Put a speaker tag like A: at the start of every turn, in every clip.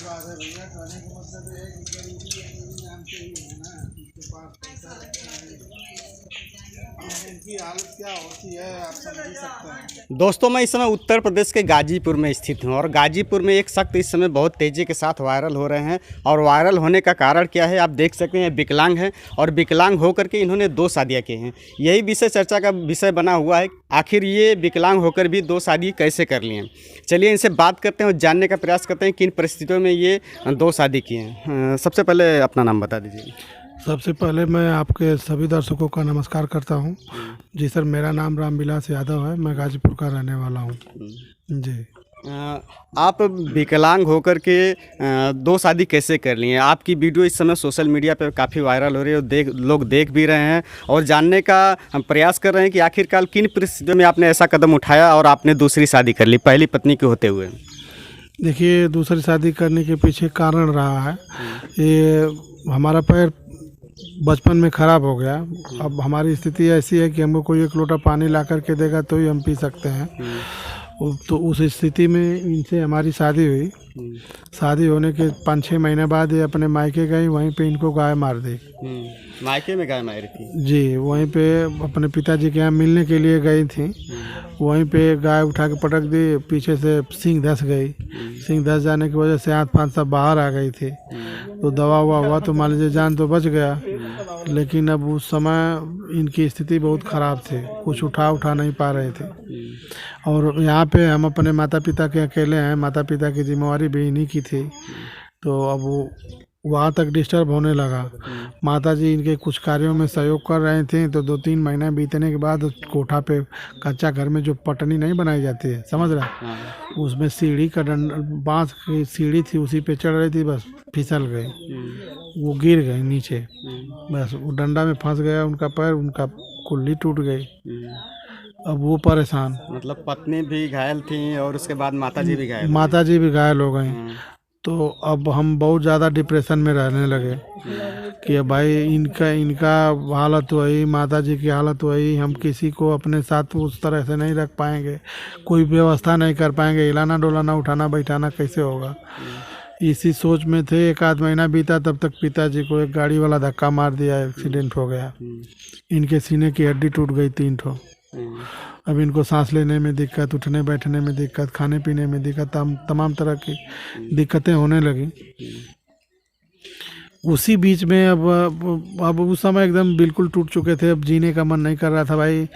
A: बात है भैया, कहने का मतलब ये है कि गरीबी अमीरी नाम से ही है ना, इसके पास पैसा रहता है, इनकी हालत क्या होती है आप समझ ही सकते हैं।
B: दोस्तों, मैं इस समय उत्तर प्रदेश के गाजीपुर में स्थित हूं और गाजीपुर में एक शख्स इस समय बहुत तेज़ी के साथ वायरल हो रहे हैं। और वायरल होने का कारण क्या है, आप देख सकते हैं विकलांग हैं और विकलांग होकर के इन्होंने 2 शादियां की हैं। यही विषय चर्चा का विषय बना हुआ है, आखिर ये विकलांग होकर भी 2 शादी कैसे कर लिए। चलिए इनसे बात करते हैं और जानने का प्रयास करते हैं किन परिस्थितियों में ये 2 शादी किए हैं। सबसे पहले अपना नाम बता दीजिए।
C: सबसे पहले मैं आपके सभी दर्शकों का नमस्कार करता हूं। जी सर, मेरा नाम रामविलास यादव है, मैं गाजीपुर का रहने वाला हूं। जी।
B: आप विकलांग होकर के 2 शादी कैसे कर लिए? आपकी वीडियो इस समय सोशल मीडिया पे काफ़ी वायरल हो रही है और लोग देख भी रहे हैं और जानने का हम प्रयास कर रहे हैं कि आखिरकार किन परिस्थितियों में आपने ऐसा कदम उठाया और आपने दूसरी शादी कर ली पहली पत्नी के होते हुए।
C: देखिए, दूसरी शादी करने के पीछे कारण रहा है, ये हमारा पैर बचपन में ख़राब हो गया। अब हमारी स्थिति ऐसी है कि हमको कोई एक लोटा पानी ला कर के देगा तो ही हम पी सकते हैं। तो उस स्थिति में इनसे हमारी शादी हुई। शादी होने के 5-6 महीने बाद ये अपने मायके गई, वहीं पे इनको गाय मार दी।
B: मायके में गाय मारी थी? जी।
C: वहीं पे अपने पिताजी के यहाँ मिलने के लिए गई थी, वहीं पे गाय उठा के पटक दी, पीछे से सींग धंस गई। सींग धंस जाने की वजह से हाथ पांव सब बाहर आ गई थी। तो दवा हुआ तो मान लीजिए जान तो बच गया, लेकिन अब उस समय इनकी स्थिति बहुत ख़राब थी, कुछ उठा नहीं पा रहे थे। और यहाँ पे हम अपने माता पिता के अकेले हैं, माता पिता की जिम्मेवारी भी इन्हीं की थी। तो अब वो वहाँ तक डिस्टर्ब होने लगा। माता जी इनके कुछ कार्यों में सहयोग कर रहे थे, तो 2-3 महीने बीतने के बाद कोठा पे कच्चा घर में जो पटनी नहीं बनाई जाती है, समझ रहा है, उसमें सीढ़ी का बांस की सीढ़ी थी, उसी पे चढ़ रही थी, बस फिसल गई, वो गिर गई नीचे, बस वो डंडा में फंस गया उनका पैर, उनका कुल्ली टूट गई। अब वो परेशान,
B: मतलब पत्नी भी घायल थी और उसके बाद माता जी भी
C: घायल हो गई। तो अब हम बहुत ज़्यादा डिप्रेशन में रहने लगे कि भाई इनका हालत वही, माता जी की हालत वही, हम किसी को अपने साथ उस तरह से नहीं रख पाएंगे, कोई व्यवस्था नहीं कर पाएंगे, हिलाना डोलाना उठाना बैठाना कैसे होगा। इसी सोच में थे। 1 आध महीना बीता, तब तक पिताजी को एक गाड़ी वाला धक्का मार दिया, एक्सीडेंट हो गया। इनके सीने की हड्डी टूट गई 3 ठो। अब इनको सांस लेने में दिक्कत, उठने बैठने में दिक्कत, खाने पीने में दिक्कत, तमाम तरह की दिक्कतें होने लगी। उसी बीच में अब उस समय एकदम बिल्कुल टूट चुके थे, अब जीने का मन नहीं कर रहा था भाई,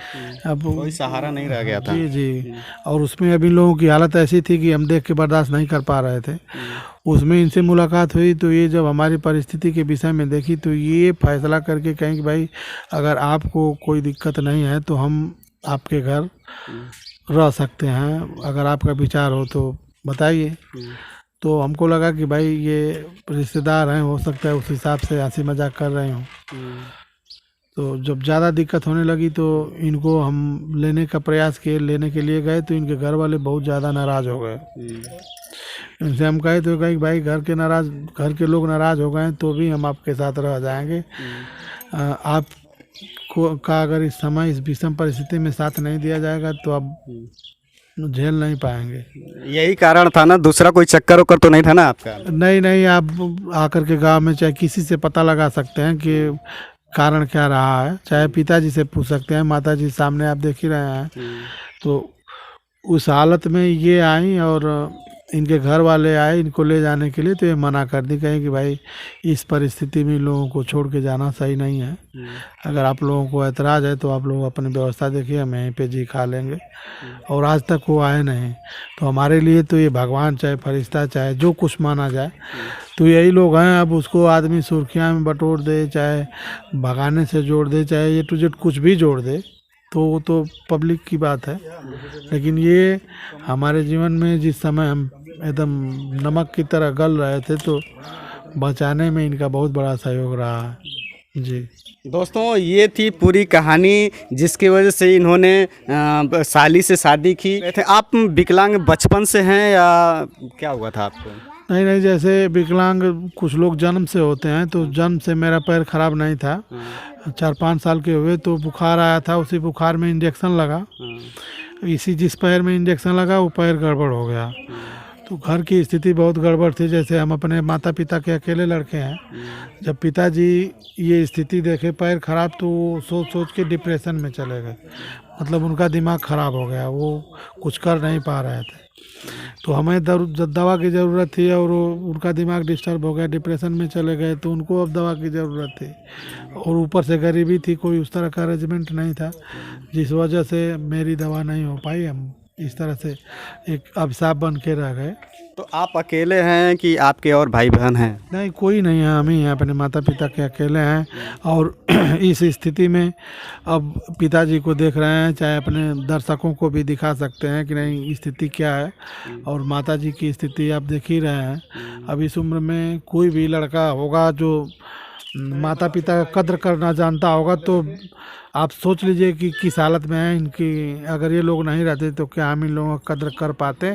C: अब
B: कोई सहारा नहीं रह गया था।
C: जी। और उसमें अब इन लोगों की हालत ऐसी थी कि हम देख के बर्दाश्त नहीं कर पा रहे थे। उसमें इनसे मुलाकात हुई, तो ये जब हमारी परिस्थिति के विषय में देखी, तो ये फैसला करके कहें कि भाई अगर आपको कोई दिक्कत नहीं है तो हम आपके घर रह सकते हैं, अगर आपका विचार हो तो बताइए। तो हमको लगा कि भाई ये रिश्तेदार हैं, हो सकता है उस हिसाब से हंसी मजाक कर रहे हों। तो जब ज़्यादा दिक्कत होने लगी तो इनको हम लेने का प्रयास किए, लेने के लिए गए, तो इनके घर वाले बहुत ज़्यादा नाराज़ हो गए। इनसे हम कहे तो कहे भाई घर के लोग नाराज़ हो गए तो भी हम आपके साथ रह जाएंगे, आप का अगर इस समय इस विषम परिस्थिति में साथ नहीं दिया जाएगा तो आप झेल नहीं पाएंगे।
B: यही कारण था ना, दूसरा कोई चक्कर वक्कर तो नहीं था ना आपका?
C: नहीं, आप आकर के गांव में चाहे किसी से पता लगा सकते हैं कि कारण क्या रहा है, चाहे पिताजी से पूछ सकते हैं, माता जी सामने आप देख ही रहे हैं। तो उस हालत में ये आई और इनके घर वाले आए इनको ले जाने के लिए, तो ये मना कर दी, कहें कि भाई इस परिस्थिति में लोगों को छोड़ के जाना सही नहीं है, अगर आप लोगों को ऐतराज़ है तो आप लोग अपनी व्यवस्था देखिए, हम यहीं पे जी खा लेंगे। और आज तक वो आए नहीं, तो हमारे लिए तो ये भगवान, चाहे फरिश्ता, चाहे जो कुछ माना जाए, तो यही लोग हैं। अब उसको आदमी सुर्खियाँ में बटोर दे, चाहे भगाने से जोड़ दे, चाहे ये टू जेड कुछ भी जोड़ दे, तो वो तो पब्लिक की बात है। लेकिन ये हमारे जीवन में जिस समय हम एकदम नमक की तरह गल रहे थे, तो बचाने में इनका बहुत बड़ा सहयोग रहा है। जी
B: दोस्तों, ये थी पूरी कहानी जिसकी वजह से इन्होंने साली से शादी की। आप विकलांग बचपन से हैं या क्या हुआ था आपको?
C: नहीं, जैसे विकलांग कुछ लोग जन्म से होते हैं, तो जन्म से मेरा पैर खराब नहीं था। 4-5 साल के हुए तो बुखार आया था, उसी बुखार में इंजेक्शन लगा, जिस पैर में इंजेक्शन लगा वो पैर गड़बड़ हो गया। तो घर की स्थिति बहुत गड़बड़ थी। जैसे हम अपने माता पिता के अकेले लड़के हैं, जब पिताजी ये स्थिति देखे पैर खराब, तो वो सोच सोच के डिप्रेशन में चले गए। मतलब उनका दिमाग खराब हो गया, वो कुछ कर नहीं पा रहे थे। तो हमें दवा की ज़रूरत थी और उनका दिमाग डिस्टर्ब हो गया, डिप्रेशन में चले गए, तो उनको अब दवा की ज़रूरत थी। और ऊपर से गरीबी थी, कोई उस तरह का अरेंजमेंट नहीं था, जिस वजह से मेरी दवा नहीं हो पाई। हम इस तरह से एक अभिशाप बन के रह गए।
B: तो आप अकेले हैं कि आपके और भाई बहन हैं?
C: नहीं, कोई नहीं है, हम ही हैं, अपने माता पिता के अकेले हैं। और इस स्थिति में अब पिताजी को देख रहे हैं, चाहे अपने दर्शकों को भी दिखा सकते हैं कि नहीं स्थिति क्या है। और माताजी की स्थिति आप देख ही रहे हैं। अब इस उम्र में कोई भी लड़का होगा जो माता पिता का कद्र करना जानता होगा, तो आप सोच लीजिए कि किस हालत में है इनकी। अगर ये लोग नहीं रहते तो क्या हम इन लोगों का कद्र कर पाते?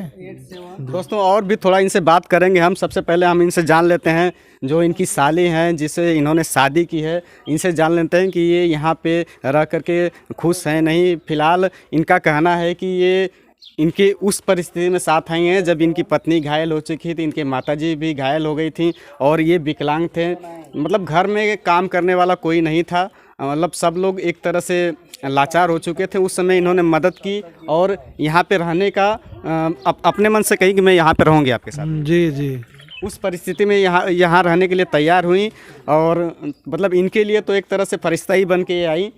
B: दोस्तों और भी थोड़ा इनसे बात करेंगे हम। सबसे पहले हम इनसे जान लेते हैं, जो इनकी साली हैं जिसे इन्होंने शादी की है, इनसे जान लेते हैं कि ये यहाँ पे रह करके खुश हैं नहीं। फ़िलहाल इनका कहना है कि ये इनके उस परिस्थिति में साथ आई हैं जब इनकी पत्नी घायल हो चुकी थी, इनके माताजी भी घायल हो गई थी और ये विकलांग थे। मतलब घर में काम करने वाला कोई नहीं था, मतलब सब लोग एक तरह से लाचार हो चुके थे। उस समय इन्होंने मदद की और यहाँ पे रहने का अपने मन से कही कि मैं यहाँ पे रहूँगी आपके साथ।
C: जी जी।
B: उस परिस्थिति में यहाँ रहने के लिए तैयार हुई और मतलब इनके लिए तो एक तरह से फरिश्ता ही बन के आई।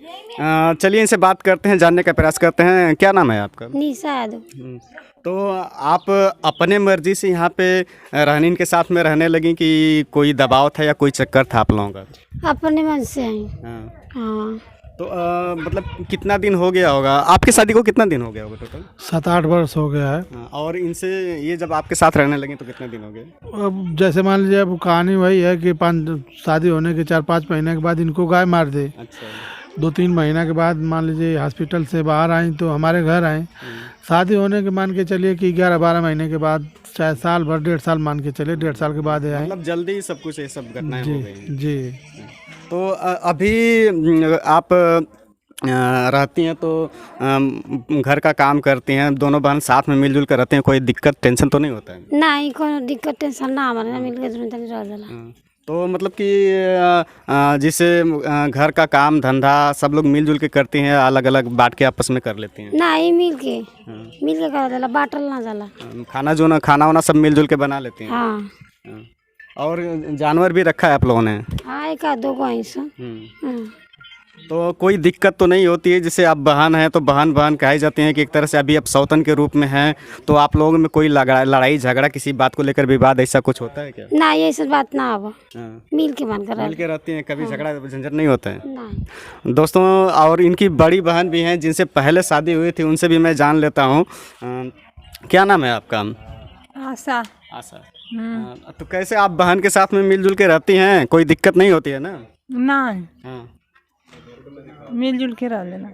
B: चलिए इनसे बात करते हैं, जानने का प्रयास करते हैं। क्या नाम है आपका?
D: निशा यादव।
B: तो आप अपने मर्जी से यहाँ पे रहने इनके साथ में रहने लगी कि कोई दबाव था या कोई चक्कर था आप लोगों का?
D: अपने मन से आई।
B: हाँ।
D: हाँ।
B: तो मतलब कितना दिन हो गया होगा आपकी शादी को? कितना दिन हो गया होगा टोटल?
C: 7-8 वर्ष हो गया है।
B: हाँ, और इनसे ये जब आपके साथ रहने लगे तो कितने दिन हो गए?
C: अब जैसे मान लीजिए, अब कहानी वही है कि शादी होने के 4-5 महीने के बाद इनको गाय मार दी।
B: अच्छा।
C: 2-3 महीना के बाद मान लीजिए हॉस्पिटल से बाहर आई तो हमारे घर आई। शादी होने के मान के चलिए कि 11-12 महीने के बाद, चाहे साल भर 1.5 साल मान के चलिए, 1.5 साल के बाद आई।
B: मतलब जल्दी ही सब कुछ ये सब घटनाएं हो गई।
C: जी।
B: तो अभी आप रहती हैं तो घर का काम करती हैं, दोनों बहन साथ में मिलजुल कर रहते हैं, कोई दिक्कत टेंशन तो नहीं होता है?
D: नहीं, कोई दिक्कत टेंशन ना, हमारे मिल के रह जाला।
B: तो मतलब कि जिसे घर का काम धंधा सब लोग मिलजुल के करती हैं, अलग अलग बांट के आपस में कर लेती हैं?
D: नहीं, मिल के कर जाला, बाटल ना जाला।
B: खाना वाना सब मिलजुल के बना लेती हैं?
D: हाँ।
B: और जानवर भी रखा है आप लोगों ने?
D: हाँ, 1-2 को आई सो।
B: तो कोई दिक्कत तो नहीं होती है? जैसे आप बहन हैं तो बहन बहन कही जाती हैं कि एक तरह से अभी आप सौतन के रूप में हैं, तो आप लोगों में कोई लड़ाई झगड़ा किसी बात को लेकर विवाद ऐसा कुछ होता है क्या?
D: ना, ये सब बात ना अब। मिल के बन कर
B: मिल के रहती हैं, कभी झगड़ा झंझट नहीं होता है?
D: नहीं।
B: दोस्तों और इनकी बड़ी बहन भी हैं जिनसे पहले शादी हुई थी, उनसे भी मैं जान लेता हूँ। क्या नाम है आपका?
E: आशा।
B: आशा। तो कैसे आप बहन के साथ में मिलजुल के रहती हैं? कोई दिक्कत नहीं होती है ना?
E: नहीं,
B: हाँ,
E: मिलजुल के रह लेना।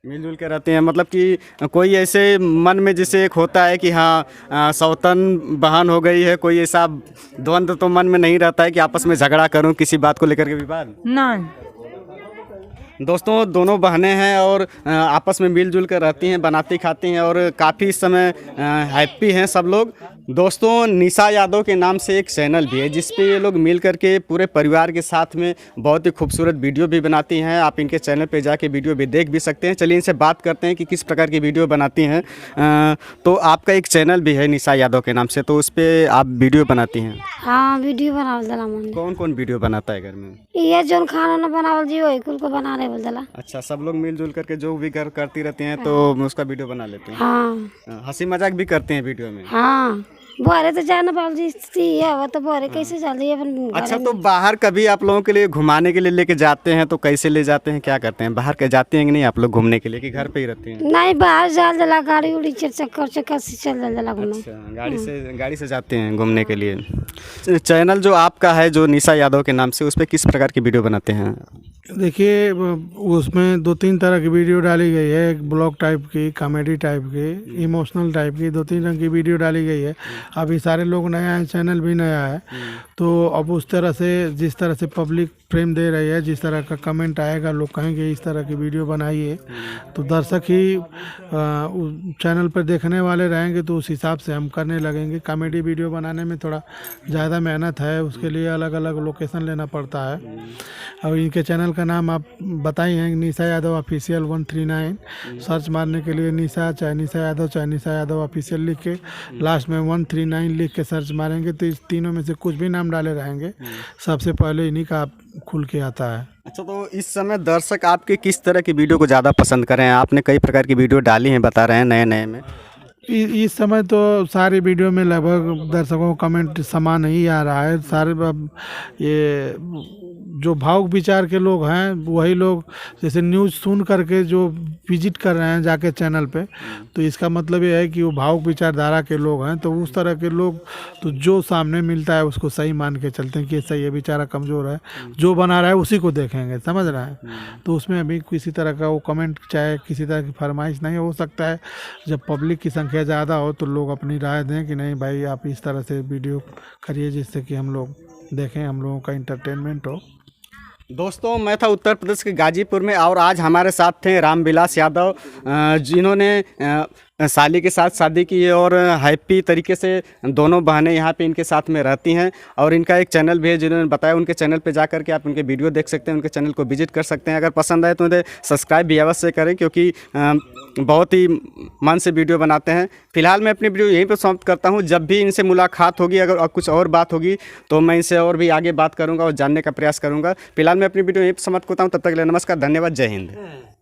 B: मिलजुल के रहते हैं। मतलब कि कोई ऐसे मन में जैसे एक होता है कि हाँ सौतन बहन हो गई है, कोई ऐसा द्वंद्व तो मन में नहीं रहता है कि आपस में झगड़ा करूं किसी बात को लेकर के विवाद?
E: नहीं।
B: दोस्तों दोनों बहनें हैं और आपस में मिलजुल कर रहती हैं, बनाती खाती हैं और काफ़ी इस समय हैप्पी हैं सब लोग। दोस्तों निशा यादव के नाम से एक चैनल भी है जिस पे ये लोग मिल करके पूरे परिवार के साथ में बहुत ही खूबसूरत वीडियो भी बनाती हैं। आप इनके चैनल पे जाके वीडियो भी देख भी सकते हैं। चलिए इनसे बात करते हैं कि किस प्रकार की वीडियो बनाती हैं। तो आपका एक चैनल भी है निशा यादव के नाम से, तो उस पर आप वीडियो बनाती हैं?
D: हाँ, वीडियो बनावल जाला मन।
B: कौन कौन वीडियो बनाता है घर में?
D: ये जो खाना ना बनावल जी वही कुल को बना रहे बोल जाला।
B: अच्छा, सब लोग मिलजुल करके जो भी घर करती रहती हैं तो उसका वीडियो बना लेते हैं?
D: हाँ।
B: हंसी मजाक भी करते हैं वीडियो में?
D: हाँ, बोरे तो जाना पाल जी है, वो तो बोरे कैसे चल रही है?
B: अच्छा, तो बाहर कभी आप लोगों के लिए घुमाने के लिए लेके जाते हैं तो कैसे ले जाते हैं, क्या करते हैं? बाहर के जाते हैं कि नहीं आप लोग घूमने के लिए, कि घर पे ही रहते हैं?
D: नहीं, बाहर चल जाला, गाड़ी उड़ी चक्कर से चल जाला घूमने।
B: अच्छा, गाड़ी से जाते हैं घूमने के लिए। चैनल जो आपका है जो निशा यादव के नाम से, उस पर किस प्रकार की वीडियो बनाते हैं?
C: देखिए, उसमें 2-3 तरह की वीडियो डाली गई है। एक ब्लॉग टाइप की, कॉमेडी टाइप की, इमोशनल टाइप की, 2-3 रंग की वीडियो डाली गई है। अभी सारे लोग नया है, चैनल भी नया है, तो अब उस तरह से जिस तरह से पब्लिक प्रेम दे रही है, जिस तरह का कमेंट आएगा, लोग कहेंगे इस तरह की वीडियो बनाइए, तो दर्शक ही चैनल पर देखने वाले रहेंगे, तो उस हिसाब से हम करने लगेंगे। कॉमेडी वीडियो बनाने में थोड़ा ज़्यादा मेहनत है, उसके लिए अलग अलग लोकेशन लेना पड़ता है। और इनके चैनल का नाम आप बताइए हैं, निशा यादव ऑफिशियल 139। सर्च मारने के लिए निशा चाहे निशा यादव ऑफिशियल लिख के लास्ट में 139 लिख के सर्च मारेंगे, तो इस तीनों में से कुछ भी नाम डाले रहेंगे, सबसे पहले इन्हीं का खुल के आता है।
B: अच्छा, तो इस समय दर्शक आपके किस तरह की वीडियो को ज़्यादा पसंद कर रहे हैं? आपने कई प्रकार की वीडियो डाली हैं, बता रहे हैं नए नए में।
C: इस समय तो सारी वीडियो में लगभग दर्शकों का कमेंट समान ही आ रहा है। सारे अब ये जो भावुक विचार के लोग हैं, वही लोग जैसे न्यूज़ सुन करके जो विजिट कर रहे हैं जाके चैनल पे, तो इसका मतलब ये है कि वो भावुक विचारधारा के लोग हैं। तो उस तरह के लोग तो जो सामने मिलता है उसको सही मान के चलते हैं कि सही ये बेचारा कमज़ोर है, जो बना रहा है उसी को देखेंगे, समझ रहे हैं। तो उसमें अभी किसी तरह का वो कमेंट चाहे किसी तरह की फरमाइश नहीं हो सकता है। जब पब्लिक की संख्या ज़्यादा हो तो लोग अपनी राय दें कि नहीं भाई आप इस तरह से वीडियो करिए जिससे कि हम लोग देखें, हम लोगों का इंटरटेनमेंट हो।
B: दोस्तों, मैं था उत्तर प्रदेश के गाजीपुर में और आज हमारे साथ थे रामविलास यादव, जिन्होंने साली के साथ शादी की है और हैप्पी तरीके से दोनों बहनें यहाँ पे इनके साथ में रहती हैं। और इनका एक चैनल भी है, जिन्होंने बताया उनके चैनल पे जा करके आप उनके वीडियो देख सकते हैं, उनके चैनल को विजिट कर सकते हैं। अगर पसंद आए तो उन्हें सब्सक्राइब भी अवश्य करें, क्योंकि बहुत ही मन से वीडियो बनाते हैं। फिलहाल मैं अपनी वीडियो यहीं पर समाप्त करता हूँ। जब भी इनसे मुलाकात होगी, अगर कुछ और बात होगी तो मैं इनसे और भी आगे बात करूँगा और जानने का प्रयास करूँगा। फिलहाल मैं अपनी वीडियो यहीं पर समाप्त करता हूँ। तब तक के लिए नमस्कार, धन्यवाद, जय हिंद।